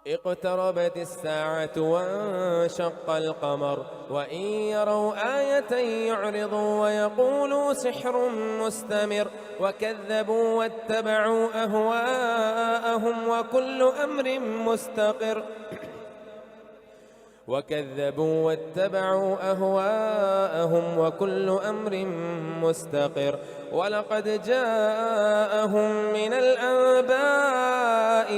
اقتربت الساعة وانشق القمر وإن يروا آية يعرضوا ويقولوا سحر مستمر وكذبوا واتبعوا أهواءهم وكل أمر مستقر ولقد جاءهم من الأنباء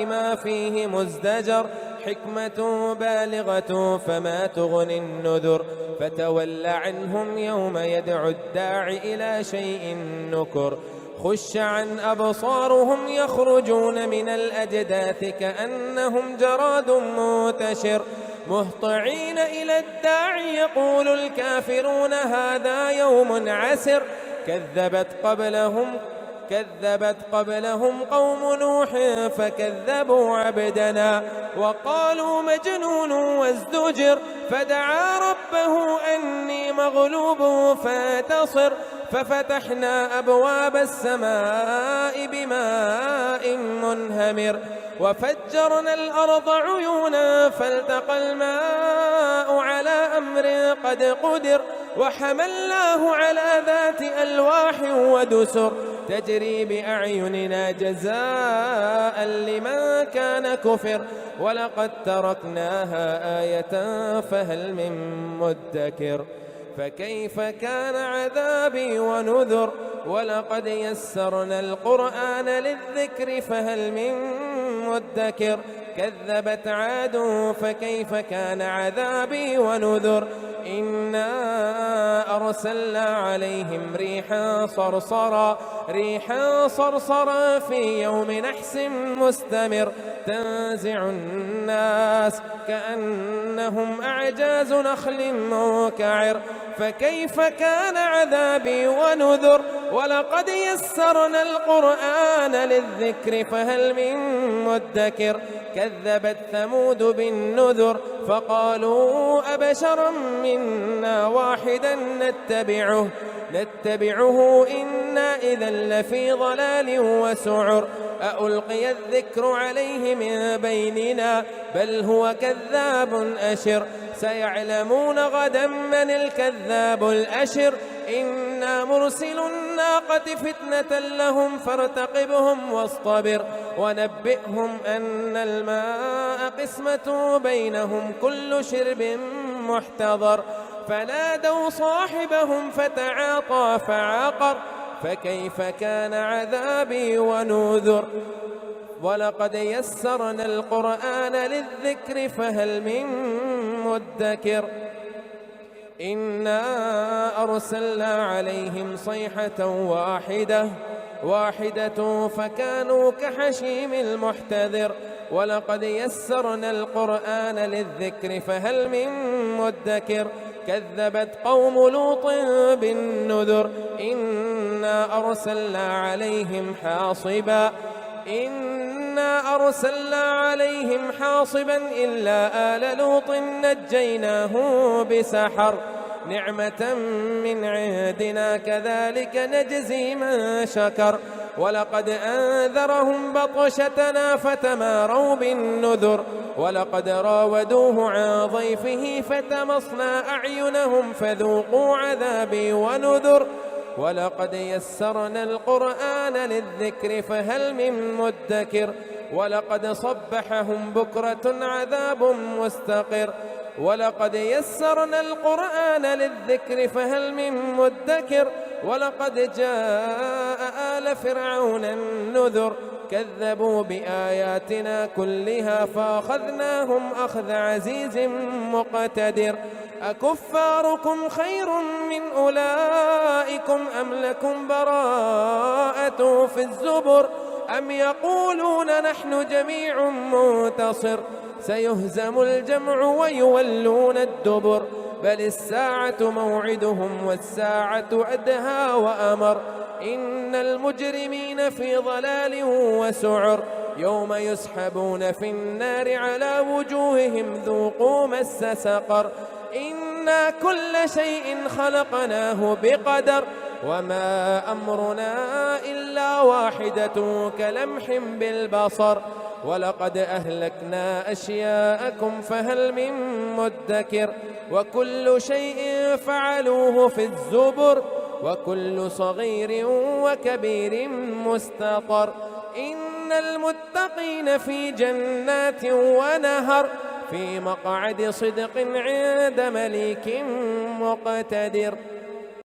ما فيه مزدجر حكمة بالغة فما تغني النذر فتول عنهم يوم يدعو الداعي إلى شيء نكر خش عن أبصارهم يخرجون من الأجداث كأنهم جراد منتشر مهطعين إلى الداعي يقول الكافرون هذا يوم عسر كذبت قبلهم قوم نوح فكذبوا عبدنا وقالوا مجنون وازدجر فدعا ربه أني مغلوب فانتصر ففتحنا أبواب السماء بماء منهمر وفجرنا الأرض عيونا فالتقى الماء على أمر قد قدر وحملناه على ذات ألواح ودسر تجري بأعيننا جزاء لمن كان كفر ولقد تركناها آية فهل من مدكر فكيف كان عذابي ونذر ولقد يسرنا القرآن للذكر فهل من مدكر كذبت عاد فكيف كان عذابي ونذر إنا أرسلنا عليهم ريحا صرصرا في يوم نحس مستمر تنزع الناس كأنهم أعجاز نخل منقعر فكيف كان عذابي ونذر ولقد يسرنا القرآن للذكر فهل من مدكر كذبت ثمود بالنذر فقالوا أبشرا منا واحدا نتبعه إنا إذا لفي ضلال وسعر ألقي الذكر عليه من بيننا بل هو كذاب أشر سيعلمون غدا من الكذاب الأشر إنا مرسل الناقة فتنة لهم فارتقبهم واصطبر ونبئهم أن الماء قسمة بينهم كل شرب محتضر فنادوا صاحبهم فتعاطى فعقر فكيف كان عذابي ونذر ولقد يسرنا القرآن للذكر فهل من مدكر إنا أرسلنا عليهم صيحة واحدة فكانوا كحشيم المحتذر ولقد يسرنا القرآن للذكر فهل من مدكر كذبت قوم لوط بالنذر إنا أرسلنا عليهم حاصبا إلا آل لوط نجيناه بسحر نعمة من عندنا كذلك نجزي من شكر ولقد أنذرهم بطشتنا فتماروا بالنذر ولقد راودوه عن ضيفه فتمصنا أعينهم فذوقوا عذابي ونذر ولقد يسرنا القرآن للذكر فهل من مدكر ولقد صبحهم بكرة عذاب مستقر ولقد يسرنا القرآن للذكر فهل من مدكر ولقد جاء آل فرعون النذر كذبوا بآياتنا كلها فأخذناهم أخذ عزيز مقتدر أكفاركم خير من أولئكم أم لكم براءة في الزبر أم يقولون نحن جميع منتصر سيهزم الجمع ويولون الدبر بل الساعة موعدهم والساعة أدهى وأمر إن المجرمين في ضلال وسعر يوم يسحبون في النار على وجوههم ذوقوا مس سقر إنا كل شيء خلقناه بقدر وما أمرنا إلا واحدة كلمح بالبصر ولقد أهلكنا أشياءكم فهل من مدكر وكل شيء فعلوه في الزبر وكل صغير وكبير مستطر إن المتقين في جنات ونهر في مقعد صدق عند مليك مقتدر.